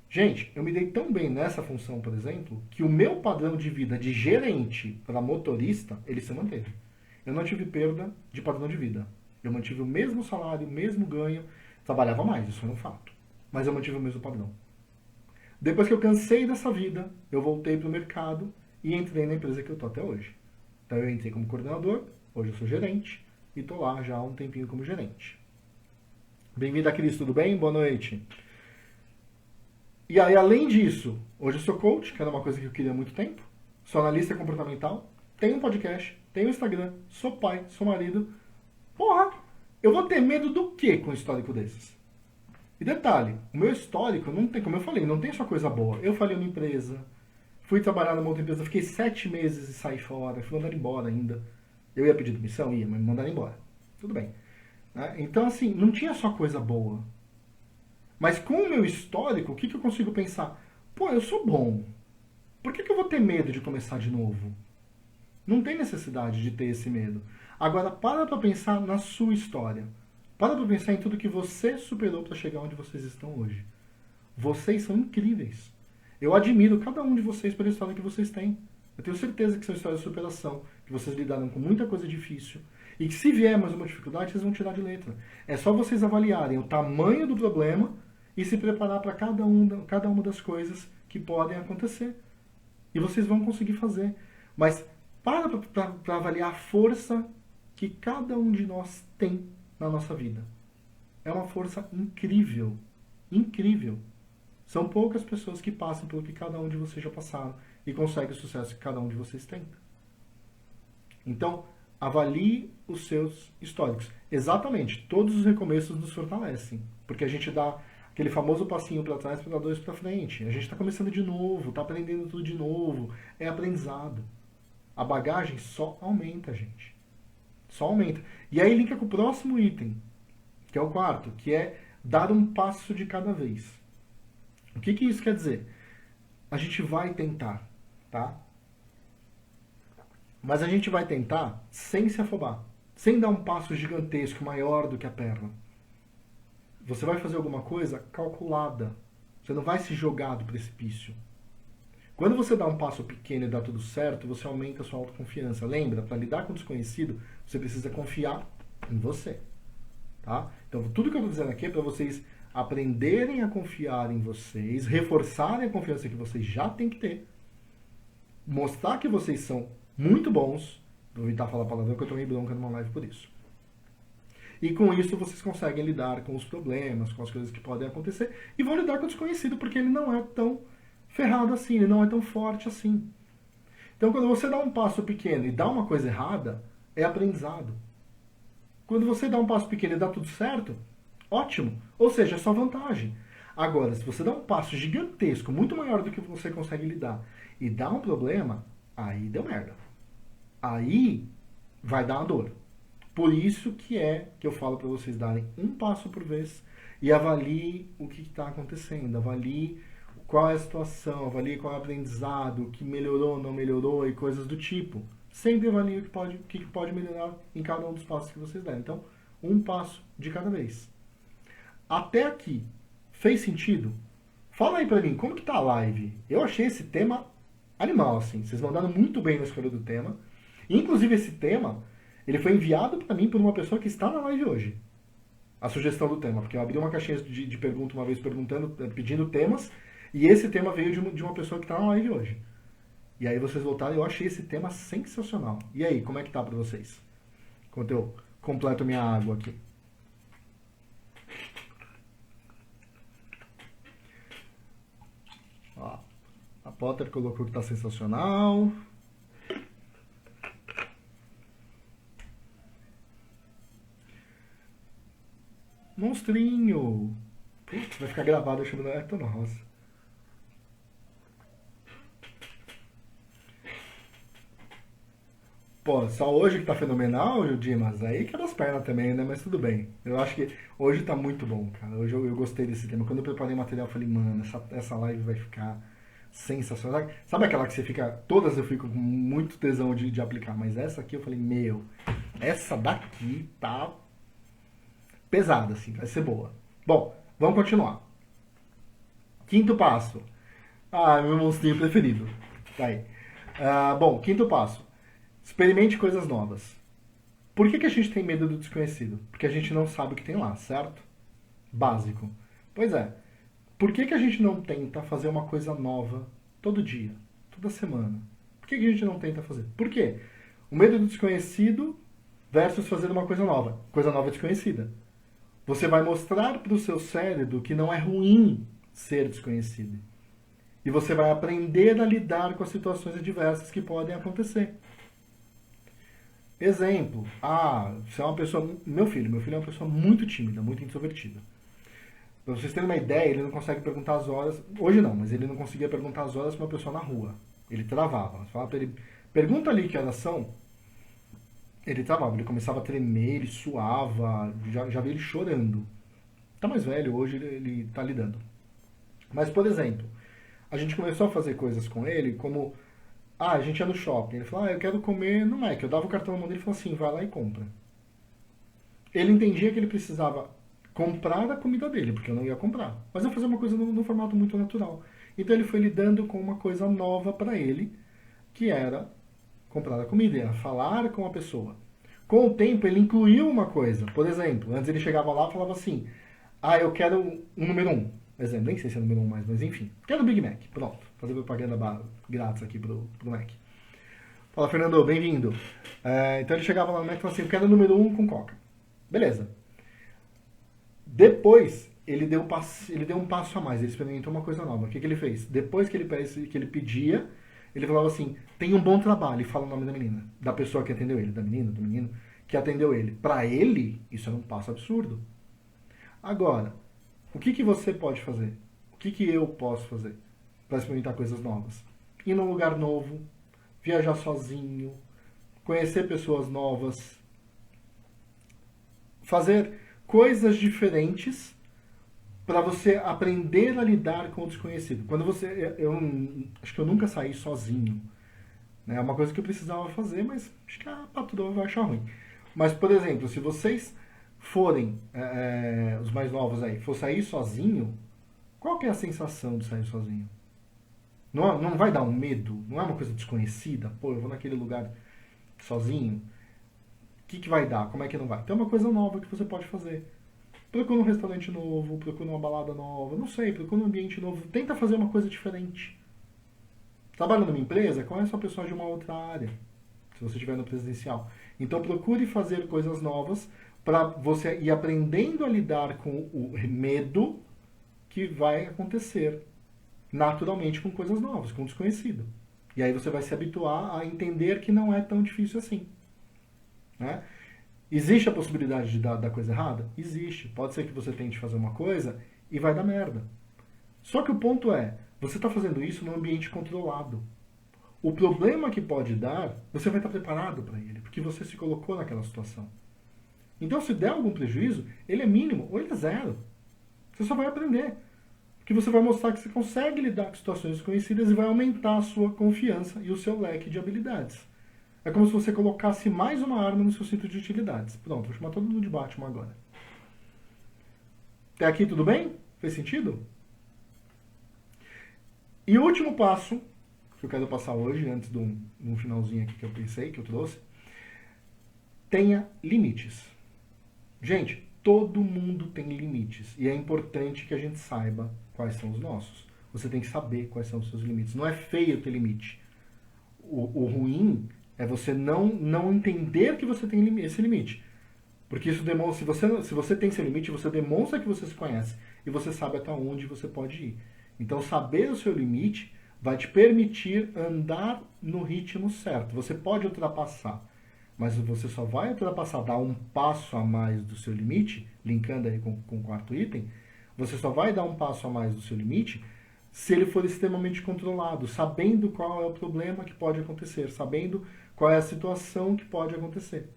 Gente, eu me dei tão bem nessa função, por exemplo, que o meu padrão de vida de gerente para motorista, ele se manteve. Eu não tive perda de padrão de vida. Eu mantive o mesmo salário, o mesmo ganho, trabalhava mais, isso é um fato. Mas eu mantive o mesmo padrão. Depois que eu cansei dessa vida, eu voltei para o mercado e entrei na empresa que eu tô até hoje. Então eu entrei como coordenador, hoje eu sou gerente e tô lá já há um tempinho como gerente. Bem-vindo, Cris, tudo bem? Boa noite. E aí, além disso, hoje eu sou coach, que era uma coisa que eu queria há muito tempo. Sou analista comportamental, tenho um podcast, tenho um Instagram, sou pai, sou marido. Porra, eu vou ter medo do que com um histórico desses? E detalhe, o meu histórico não tem, como eu falei, não tem só coisa boa. Eu falei uma empresa, fui trabalhar numa outra empresa, fiquei 7 meses e saí fora, fui mandado embora ainda. Eu ia pedir demissão? Ia, mas me mandaram embora. Tudo bem. Né? Então, assim, não tinha só coisa boa. Mas com o meu histórico, o que eu consigo pensar? Pô, eu sou bom. Por que eu vou ter medo de começar de novo? Não tem necessidade de ter esse medo. Agora, para pra pensar na sua história. Para pra pensar em tudo que você superou para chegar onde vocês estão hoje. Vocês são incríveis. Eu admiro cada um de vocês pela história que vocês têm. Eu tenho certeza que são histórias de superação, que vocês lidaram com muita coisa difícil e que se vier mais uma dificuldade, vocês vão tirar de letra. É só vocês avaliarem o tamanho do problema e se preparar para cada uma das coisas que podem acontecer. E vocês vão conseguir fazer. Mas para avaliar a força que cada um de nós tem na nossa vida. É uma força incrível. Incrível. São poucas pessoas que passam pelo que cada um de vocês já passaram e conseguem o sucesso que cada um de vocês tem. Então, avalie os seus históricos. Exatamente, todos os recomeços nos fortalecem. Porque a gente dá aquele famoso passinho para trás para dar 2 para frente. A gente está começando de novo, está aprendendo tudo de novo. É aprendizado. A bagagem só aumenta, gente. Só aumenta. E aí linka com o próximo item, que é o quarto, que é dar um passo de cada vez. O que isso quer dizer? A gente vai tentar, tá? Mas a gente vai tentar sem se afobar, sem dar um passo gigantesco, maior do que a perna. Você vai fazer alguma coisa calculada. Você não vai se jogar do precipício. Quando você dá um passo pequeno e dá tudo certo, você aumenta a sua autoconfiança. Lembra, para lidar com o desconhecido, você precisa confiar em você. Tá? Então, tudo que eu estou dizendo aqui é para vocês aprenderem a confiar em vocês, reforçarem a confiança que vocês já têm que ter, mostrar que vocês são muito bons. Vou evitar falar palavrão que eu tomei bronca numa live por isso. E com isso vocês conseguem lidar com os problemas, com as coisas que podem acontecer, e vão lidar com o desconhecido, porque ele não é tão ferrado assim, ele não é tão forte assim. Então, quando você dá um passo pequeno e dá uma coisa errada, é aprendizado. Quando você dá um passo pequeno e dá tudo certo, ótimo. Ou seja, é só vantagem. Agora, se você dá um passo gigantesco, muito maior do que você consegue lidar, e dá um problema, aí deu merda. Aí vai dar uma dor. Por isso que eu falo para vocês darem um passo por vez e avalie o que está acontecendo, avalie qual é a situação, avalie qual é o aprendizado, o que melhorou, não melhorou e coisas do tipo. Sempre avalie o que pode melhorar em cada um dos passos que vocês derem. Então, um passo de cada vez. Até aqui, fez sentido? Fala aí pra mim, como que tá a live? Eu achei esse tema animal, assim. Vocês mandaram muito bem na escolha do tema. Inclusive, esse tema, ele foi enviado para mim por uma pessoa que está na live hoje. A sugestão do tema, porque eu abri uma caixinha de pergunta uma vez pedindo temas, e esse tema veio de uma pessoa que está na live hoje. E aí vocês voltaram e eu achei esse tema sensacional. E aí, como é que tá para vocês? Enquanto eu completo minha água aqui. Ó, a Potter colocou que tá sensacional. Monstrinho! Putz, vai ficar gravado eu chamando Ayrton Rosa. Pô, só hoje que tá fenomenal, Dimas, aí que é das pernas também, né? Mas tudo bem. Eu acho que hoje tá muito bom, cara. Hoje eu gostei desse tema. Quando eu preparei o material, eu falei, mano, essa live vai ficar sensacional. Sabe aquela que você fica. Todas eu fico com muito tesão de aplicar, mas essa aqui eu falei, meu, essa daqui tá pesada, assim, vai ser boa. Bom, vamos continuar. Quinto passo. Ah, meu monstrinho preferido. Tá aí. Bom, quinto passo. Experimente coisas novas. Por que a gente tem medo do desconhecido? Porque a gente não sabe o que tem lá, certo? Básico. Pois é. Por que a gente não tenta fazer uma coisa nova todo dia, toda semana? Por que a gente não tenta fazer? Por quê? O medo do desconhecido versus fazer uma coisa nova. Coisa nova é desconhecida. Você vai mostrar para o seu cérebro que não é ruim ser desconhecido. E você vai aprender a lidar com as situações adversas que podem acontecer. Exemplo, você é uma pessoa. Meu filho é uma pessoa muito tímida, muito introvertida. Pra vocês terem uma ideia, ele não consegue perguntar as horas. Hoje não, mas ele não conseguia perguntar as horas pra uma pessoa na rua. Ele travava. Você falava pra ele, pergunta ali que horas são. Ele travava, ele começava a tremer, ele suava, já vi ele chorando. Tá mais velho, hoje ele tá lidando. Mas, por exemplo, a gente começou a fazer coisas com ele, como a gente ia no shopping. Ele falou, eu quero comer no Mac. Eu dava o cartão na mão dele e falou assim, vai lá e compra. Ele entendia que ele precisava comprar a comida dele, porque eu não ia comprar. Mas eu fazia uma coisa no formato muito natural. Então ele foi lidando com uma coisa nova para ele, que era comprar a comida, era falar com a pessoa. Com o tempo ele incluiu uma coisa. Por exemplo, antes ele chegava lá e falava assim, eu quero um número 1. Exemplo, nem sei se é número 1 mais, mas enfim. Quero o Big Mac. Pronto. Fazer propaganda grátis aqui pro Mac. Fala, Fernando, bem-vindo. Então ele chegava lá no Mac e falava assim, eu quero o número 1 com Coca. Beleza. Depois, ele deu um passo a mais, ele experimentou uma coisa nova. O que ele fez? Depois que ele pedia, ele falava assim, tem um bom trabalho, e fala o nome da menina, da pessoa que atendeu ele, da menina, do menino, que atendeu ele. Para ele, isso era um passo absurdo. Agora, o que você pode fazer? O que eu posso fazer para experimentar coisas novas? Ir num lugar novo, viajar sozinho, conhecer pessoas novas, fazer coisas diferentes para você aprender a lidar com o desconhecido. Quando eu acho que eu nunca saí sozinho. É uma coisa que eu precisava fazer, mas acho que a patroa vai achar ruim. Mas, por exemplo, se vocês forem, os mais novos aí, for sair sozinho, qual que é a sensação de sair sozinho? Não vai dar um medo? Não é uma coisa desconhecida? Pô, eu vou naquele lugar sozinho. O que vai dar? Como é que não vai? Tem uma coisa nova que você pode fazer. Procura um restaurante novo, procura uma balada nova, não sei, procura um ambiente novo. Tenta fazer uma coisa diferente. Trabalha numa empresa, conhece uma pessoa de uma outra área, se você estiver no presidencial. Então procure fazer coisas novas para você ir aprendendo a lidar com o medo que vai acontecer naturalmente com coisas novas, com o desconhecido. E aí você vai se habituar a entender que não é tão difícil assim. Né? Existe a possibilidade de dar coisa errada? Existe. Pode ser que você tente fazer uma coisa e vai dar merda. Só que o ponto é, você está fazendo isso num ambiente controlado. o problema que pode dar, você vai estar preparado para ele, porque você se colocou naquela situação. Então, se der algum prejuízo, ele é mínimo ou ele é zero. Você só vai aprender. Porque você vai mostrar que você consegue lidar com situações desconhecidas e vai aumentar a sua confiança e o seu leque de habilidades. É como se você colocasse mais uma arma no seu cinto de utilidades. Pronto, vou chamar todo mundo de Batman agora. Até aqui tudo bem? Fez sentido? E o último passo que eu quero passar hoje, antes de um finalzinho aqui que eu pensei, que eu trouxe, tenha limites. Gente, todo mundo tem limites e é importante que a gente saiba quais são os nossos. Você tem que saber quais são os seus limites. Não é feio ter limite. O ruim é você não entender que você tem esse limite. Porque isso demonstra, se você tem seu limite, você demonstra que você se conhece e você sabe até onde você pode ir. Então, saber o seu limite vai te permitir andar no ritmo certo. Você pode ultrapassar, mas você só vai ultrapassar, dar um passo a mais do seu limite, linkando aí com o quarto item, você só vai dar um passo a mais do seu limite se ele for extremamente controlado, sabendo qual é o problema que pode acontecer, sabendo qual é a situação que pode acontecer.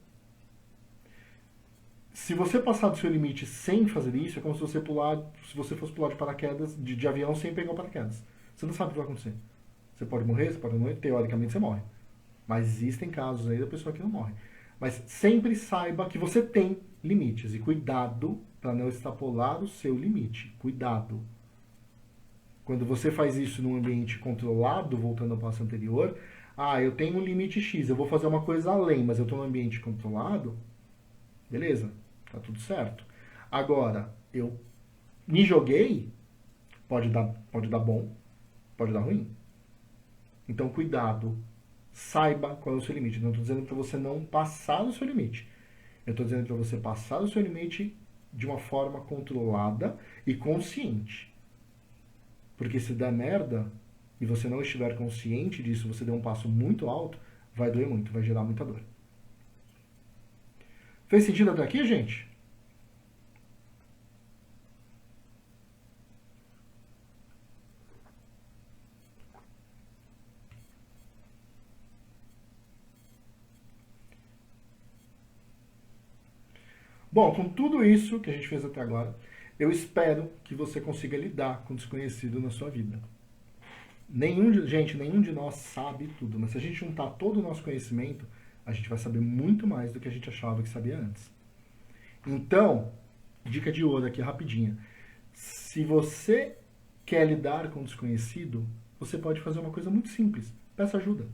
Se você passar do seu limite sem fazer isso, é como se você fosse pular de paraquedas, de avião sem pegar o paraquedas. Você não sabe o que vai acontecer. Você pode morrer, você pode não morrer, teoricamente você morre. Mas existem casos aí da pessoa que não morre. Mas sempre saiba que você tem limites. E cuidado para não extrapolar o seu limite. Cuidado. Quando você faz isso num ambiente controlado, voltando ao passo anterior, eu tenho um limite X, eu vou fazer uma coisa além, mas eu estou num ambiente controlado, beleza, tá tudo certo. Agora, eu me joguei, pode dar bom, pode dar ruim. Então, cuidado. Saiba qual é o seu limite. Não estou dizendo para você não passar o seu limite. Eu estou dizendo para você passar o seu limite de uma forma controlada e consciente. Porque se der merda e você não estiver consciente disso, você der um passo muito alto, vai doer muito, vai gerar muita dor. Fez sentido até aqui, gente? Bom, com tudo isso que a gente fez até agora, eu espero que você consiga lidar com o desconhecido na sua vida. Nenhum de nós sabe tudo, mas se a gente juntar todo o nosso conhecimento, a gente vai saber muito mais do que a gente achava que sabia antes. Então, dica de ouro aqui rapidinha. Se você quer lidar com o desconhecido, você pode fazer uma coisa muito simples. Peça ajuda.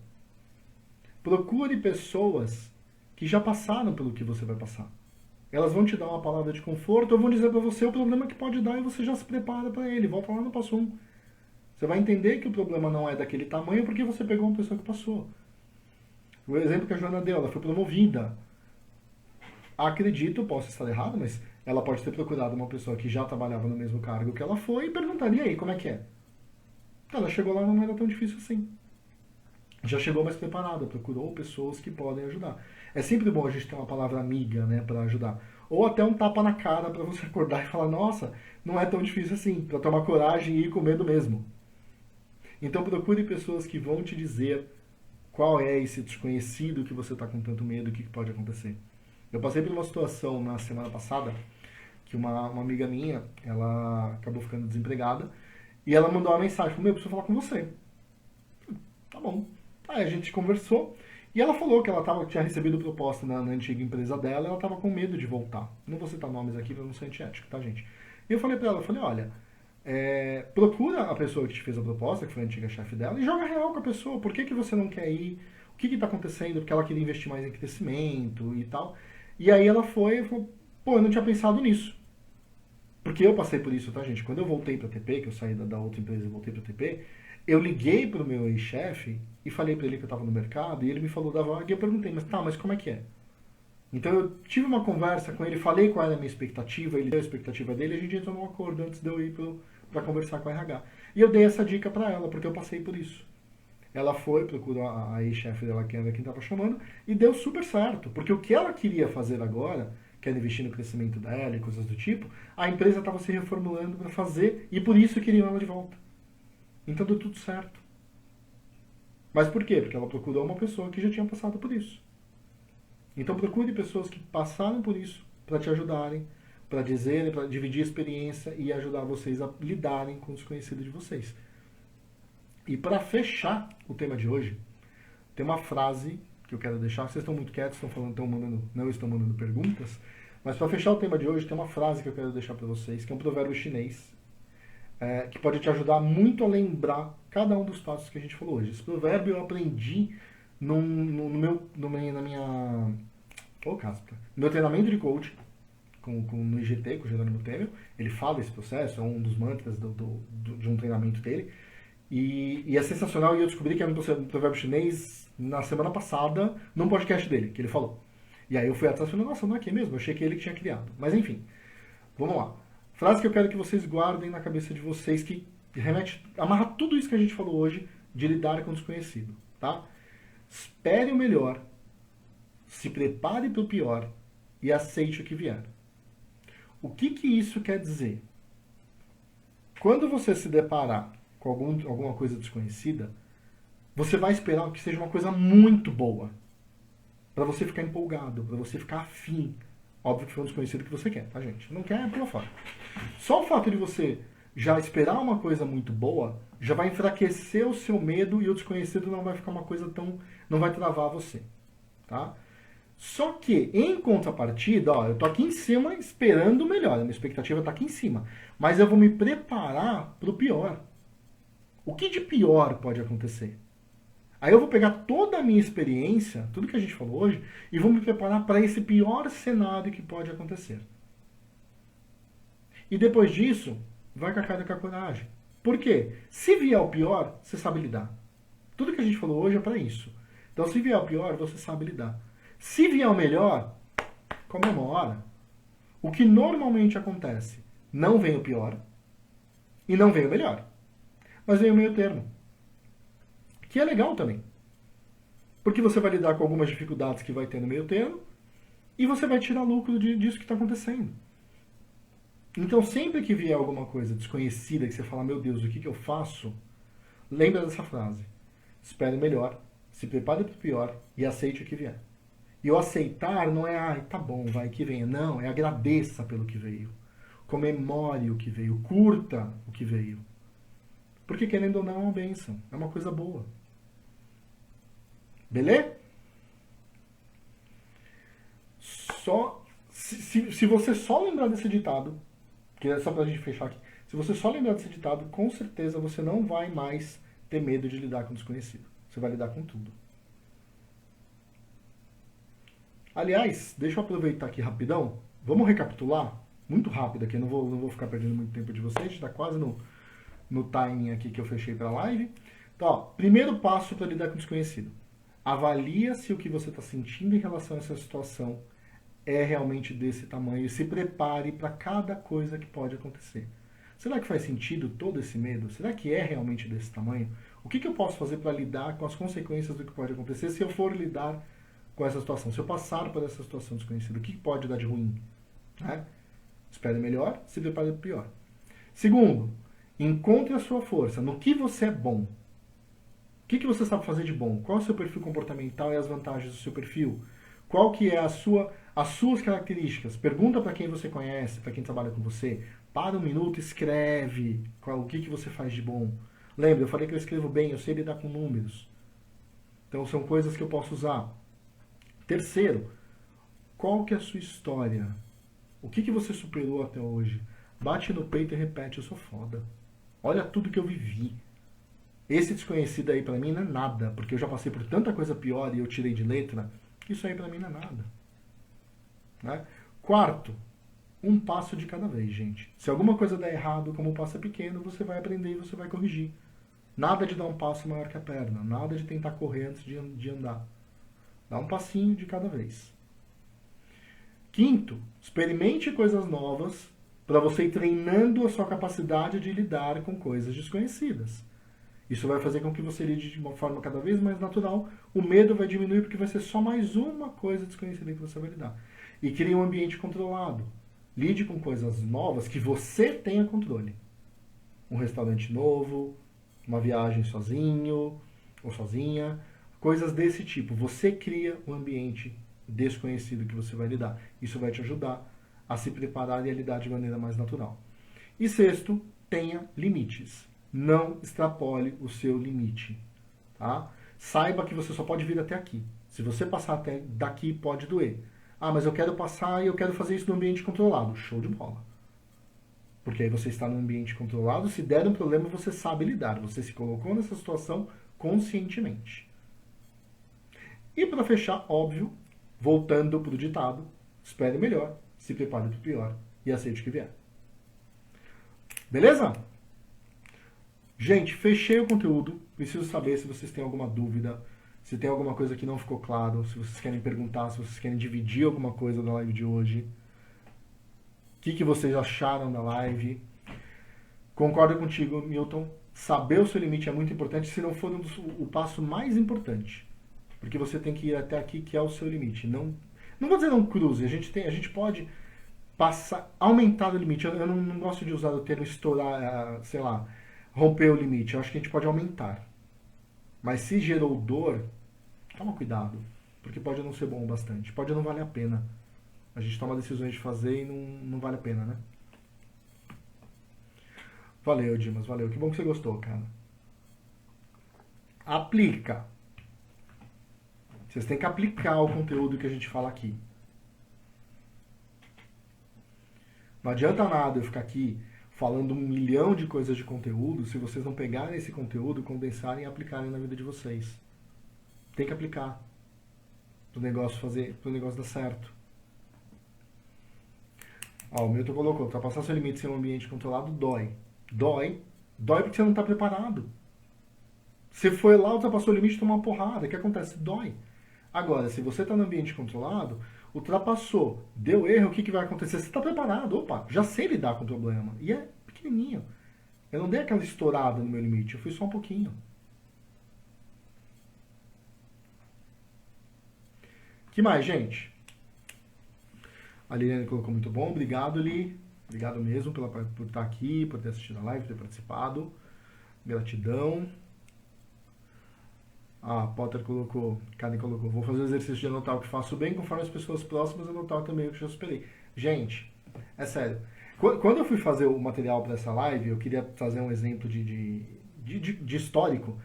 Procure pessoas que já passaram pelo que você vai passar. Elas vão te dar uma palavra de conforto ou vão dizer para você o problema que pode dar e você já se prepara para ele. Volta lá no passo 1. Você vai entender que o problema não é daquele tamanho porque você pegou uma pessoa que passou. O exemplo que a Joana deu, ela foi promovida. Acredito, posso estar errado, mas ela pode ter procurado uma pessoa que já trabalhava no mesmo cargo que ela foi e perguntaria aí, como é que é? Ela chegou lá e não era tão difícil assim. Já chegou mais preparada, procurou pessoas que podem ajudar. É sempre bom a gente ter uma palavra amiga, né, para ajudar. Ou até um tapa na cara para você acordar e falar, nossa, não é tão difícil assim, para tomar coragem e ir com medo mesmo. Então procure pessoas que vão te dizer qual é esse desconhecido que você está com tanto medo, o que pode acontecer. Eu passei por uma situação na semana passada que uma amiga minha, ela acabou ficando desempregada e ela mandou uma mensagem, falou, eu preciso falar com você. Tá bom. Aí a gente conversou e ela falou que ela tinha recebido proposta na antiga empresa dela e ela estava com medo de voltar. Não vou citar nomes aqui para não ser antiético, tá, gente? E eu falei para ela, olha, procura a pessoa que te fez a proposta, que foi a antiga chefe dela, e joga real com a pessoa. Por que você não quer ir? O que está acontecendo? Porque ela queria investir mais em crescimento e tal. E aí ela foi e falou, eu não tinha pensado nisso. Porque eu passei por isso, tá, gente? Quando eu voltei para a TP, que eu saí da outra empresa e voltei para a TP, eu liguei pro meu ex-chefe e falei para ele que eu estava no mercado e ele me falou da vaga e eu perguntei, mas como é que é? Então eu tive uma conversa com ele, falei qual era a minha expectativa, ele deu a expectativa dele e a gente entrou num acordo antes de eu ir para conversar com a RH. E eu dei essa dica para ela, porque eu passei por isso. Ela foi, procurou a ex-chefe dela, que era quem estava chamando, e deu super certo. Porque o que ela queria fazer agora, que era investir no crescimento dela e coisas do tipo, a empresa estava se reformulando para fazer e por isso queriam ela de volta. Então deu tudo certo. Mas por quê? Porque ela procurou uma pessoa que já tinha passado por isso. Então procure pessoas que passaram por isso para te ajudarem, para dizer, para dividir a experiência e ajudar vocês a lidarem com o desconhecido de vocês. E para fechar o tema de hoje, tem uma frase que eu quero deixar. Vocês estão muito quietos, não estão mandando perguntas, mas para fechar o tema de hoje, tem uma frase que eu quero deixar para vocês, que é um provérbio chinês, que pode te ajudar muito a lembrar cada um dos passos que a gente falou hoje. Esse provérbio eu aprendi no meu treinamento de coaching no IGT, com o Jerônimo Temel. Ele fala esse processo, é um dos mantras de um treinamento dele. E é sensacional, e eu descobri que era um provérbio chinês na semana passada, num podcast dele, que ele falou. E aí eu fui atrás e falei, nossa, não é aqui mesmo? Eu achei que ele que tinha criado. Mas enfim, vamos lá. Frase que eu quero que vocês guardem na cabeça de vocês, que amarra tudo isso que a gente falou hoje, de lidar com o desconhecido, tá? Espere o melhor, se prepare para o pior e aceite o que vier. O que isso quer dizer? Quando você se deparar com alguma coisa desconhecida, você vai esperar que seja uma coisa muito boa, para você ficar empolgado, para você ficar afim. Óbvio que foi um desconhecido que você quer, tá, gente? Não quer, pula fora. Só o fato de você já esperar uma coisa muito boa já vai enfraquecer o seu medo e o desconhecido não vai ficar uma coisa tão... não vai travar você, tá? Só que, em contrapartida, ó, eu tô aqui em cima esperando o melhor, a minha expectativa tá aqui em cima, mas eu vou me preparar pro pior. O que de pior pode acontecer? Aí eu vou pegar toda a minha experiência, tudo que a gente falou hoje, e vou me preparar para esse pior cenário que pode acontecer. E depois disso, vai com a cara e com a coragem. Por quê? Se vier o pior, você sabe lidar. Tudo que a gente falou hoje é para isso. Então, se vier o pior, você sabe lidar. Se vier o melhor, comemora. O que normalmente acontece? Não vem o pior e não vem o melhor. Mas vem o meio termo. Que é legal também. Porque você vai lidar com algumas dificuldades que vai ter no meio termo e você vai tirar lucro disso que está acontecendo. Então, sempre que vier alguma coisa desconhecida, que você fala, meu Deus, o que eu faço? Lembra dessa frase. Espere o melhor, se prepare para o pior e aceite o que vier. E o aceitar não é, tá bom, vai que venha. Não, é agradeça pelo que veio. Comemore o que veio, curta o que veio. Porque, querendo ou não, é uma bênção, é uma coisa boa. Beleza? Se você só lembrar desse ditado, que é só pra gente fechar aqui, se você só lembrar desse ditado, com certeza você não vai mais ter medo de lidar com o desconhecido. Você vai lidar com tudo. Aliás, deixa eu aproveitar aqui rapidão. Vamos recapitular? Muito rápido aqui, não vou ficar perdendo muito tempo de vocês, está quase no timing aqui que eu fechei para a live. Então, ó, primeiro passo para lidar com o desconhecido. Avalia se o que você está sentindo em relação a essa situação é realmente desse tamanho e se prepare para cada coisa que pode acontecer. Será que faz sentido todo esse medo? Será que é realmente desse tamanho? O que eu posso fazer para lidar com as consequências do que pode acontecer se eu for lidar com essa situação? Se eu passar por essa situação desconhecida, o que pode dar de ruim? Né? Espere melhor, se prepare para o pior. Segundo, encontre a sua força. No que você é bom? O que você sabe fazer de bom? Qual é o seu perfil comportamental e as vantagens do seu perfil? Qual que é as suas características? Pergunta para quem você conhece, para quem trabalha com você. Para um minuto, escreve o que você faz de bom. Lembra, eu falei que eu escrevo bem, eu sei lidar com números. Então são coisas que eu posso usar. Terceiro, qual que é a sua história? O que você superou até hoje? Bate no peito e repete, eu sou foda. Olha tudo que eu vivi. Esse desconhecido aí pra mim não é nada, porque eu já passei por tanta coisa pior e eu tirei de letra, que isso aí pra mim não é nada. Né? Quarto, um passo de cada vez, gente. Se alguma coisa der errado, como o passo é pequeno, você vai aprender e você vai corrigir. Nada de dar um passo maior que a perna, nada de tentar correr antes de andar. Dá um passinho de cada vez. Quinto, experimente coisas novas para você ir treinando a sua capacidade de lidar com coisas desconhecidas. Isso vai fazer com que você lide de uma forma cada vez mais natural. O medo vai diminuir porque vai ser só mais uma coisa desconhecida que você vai lidar. E crie um ambiente controlado. Lide com coisas novas que você tenha controle. Um restaurante novo, uma viagem sozinho, ou sozinha, coisas desse tipo. Você cria um ambiente desconhecido que você vai lidar. Isso vai te ajudar a se preparar e a lidar de maneira mais natural. E sexto, tenha limites. Não extrapole o seu limite. Tá? Saiba que você só pode vir até aqui. Se você passar até daqui, pode doer. Ah, mas eu quero passar e eu quero fazer isso no ambiente controlado. Show de bola. Porque aí você está num ambiente controlado, se der um problema, você sabe lidar. Você se colocou nessa situação conscientemente. E para fechar, óbvio, voltando para o ditado, espere o melhor, se prepare para o pior e aceite o que vier. Beleza? Gente, fechei o conteúdo. Preciso saber se vocês têm alguma dúvida, se tem alguma coisa que não ficou claro, se vocês querem perguntar, se vocês querem dividir alguma coisa da live de hoje. O que vocês acharam da live? Concordo contigo, Milton. Saber o seu limite é muito importante, se não for o passo mais importante. Porque você tem que ir até aqui, que é o seu limite. Não vou dizer não cruze, a gente pode aumentar o limite. Eu não gosto de usar o termo estourar, sei lá, romper o limite. Eu acho que a gente pode aumentar. Mas se gerou dor, toma cuidado. Porque pode não ser bom o bastante. Pode não valer a pena. A gente toma decisões de fazer e não vale a pena, né? Valeu, Dimas, valeu. Que bom que você gostou, cara. Aplica. Vocês têm que aplicar o conteúdo que a gente fala aqui. Não adianta nada eu ficar aqui falando 1 milhão de coisas de conteúdo se vocês não pegarem esse conteúdo, condensarem e aplicarem na vida de vocês. Tem que aplicar. Pro negócio dar certo. Ó, o Milton colocou, ultrapassar seu limite sem um ambiente controlado dói. Dói porque você não está preparado. Você foi lá, ultrapassou o limite, tomou uma porrada. O que acontece? Dói. Agora, se você está no ambiente controlado, ultrapassou, deu erro, o que vai acontecer? Você está preparado. Opa, já sei lidar com o problema. E é pequenininho. Eu não dei aquela estourada no meu limite, eu fui só um pouquinho. Que mais, gente? A Liliane colocou muito bom. Obrigado, Li. Obrigado mesmo por estar aqui, por ter assistido a live, por ter participado. Gratidão. Potter colocou, Karen colocou, vou fazer o exercício de anotar o que faço bem, conforme as pessoas próximas anotar também o que já superei. Gente, é sério. Quando eu fui fazer o material para essa live, eu queria trazer um exemplo de histórico.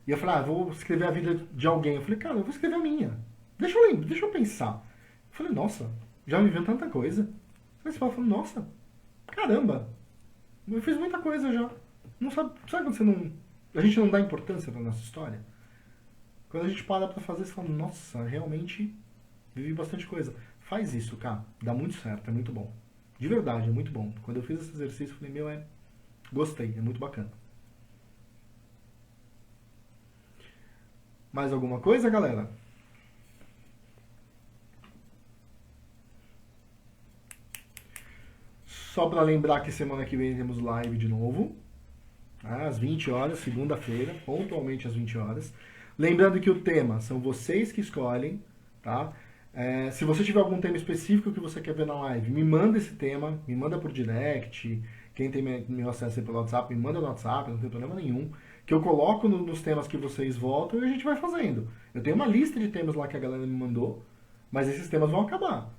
E eu falei, vou escrever a vida de alguém. Eu falei, cara, eu vou escrever a minha. Deixa eu pensar. Eu falei, nossa, já viveu tanta coisa. Aí você fala, nossa, caramba, eu fiz muita coisa já. Não sabe quando a gente não dá importância para nossa história? Quando a gente para pra fazer, você fala, nossa, realmente vivi bastante coisa. Faz isso, cara. Dá muito certo, é muito bom. De verdade, é muito bom. Quando eu fiz esse exercício, eu falei, gostei, é muito bacana. Mais alguma coisa, galera? Só pra lembrar que semana que vem temos live de novo. Às 20 horas, segunda-feira, pontualmente às 20 horas. Lembrando que o tema são vocês que escolhem, tá? Se você tiver algum tema específico que você quer ver na live, me manda esse tema, me manda por direct. Quem tem meu acesso aí pelo WhatsApp, me manda no WhatsApp, não tem problema nenhum. Que eu coloco nos temas que vocês votam e a gente vai fazendo. Eu tenho uma lista de temas lá que a galera me mandou, mas esses temas vão acabar.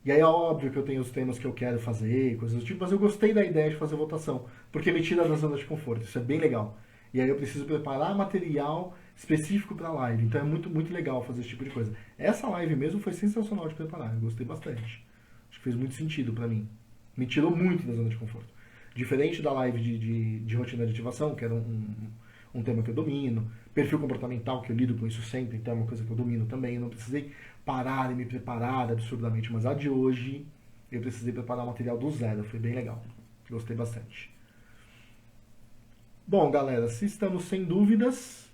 E aí é óbvio que eu tenho os temas que eu quero fazer, coisas do tipo, mas eu gostei da ideia de fazer votação, porque me tira da zona de conforto, isso é bem legal. E aí eu preciso preparar material específico para a live, então é muito, muito legal fazer esse tipo de coisa. Essa live mesmo foi sensacional de preparar, eu gostei bastante. Acho que fez muito sentido para mim. Me tirou muito da zona de conforto. Diferente da live de rotina de ativação, que era um tema que eu domino, perfil comportamental, que eu lido com isso sempre, então é uma coisa que eu domino também, eu não precisei parar e me preparar absurdamente, mas a de hoje eu precisei preparar o material do zero, foi bem legal, gostei bastante. Bom, galera, se estamos sem dúvidas,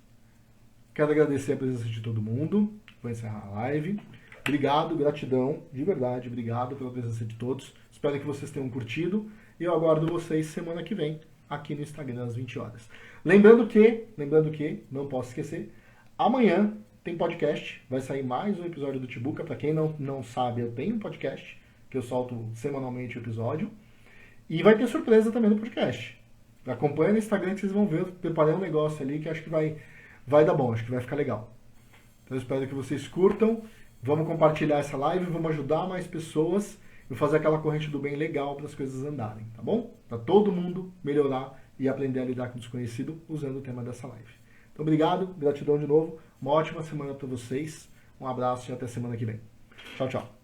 quero agradecer a presença de todo mundo, vou encerrar a live. Obrigado, gratidão, de verdade, obrigado pela presença de todos, espero que vocês tenham curtido e eu aguardo vocês semana que vem aqui no Instagram às 20 horas. Lembrando que, não posso esquecer, amanhã tem podcast, vai sair mais um episódio do Tibuca. Para quem não sabe, eu tenho um podcast, que eu solto semanalmente o episódio. E vai ter surpresa também no podcast. Acompanha no Instagram que vocês vão ver, eu preparei um negócio ali que acho que vai vai dar bom, acho que vai ficar legal. Então eu espero que vocês curtam, vamos compartilhar essa live, vamos ajudar mais pessoas e fazer aquela corrente do bem legal para as coisas andarem, tá bom? Para todo mundo melhorar e aprender a lidar com o desconhecido usando o tema dessa live. Então obrigado, gratidão de novo, uma ótima semana para vocês, um abraço e até semana que vem. Tchau, tchau.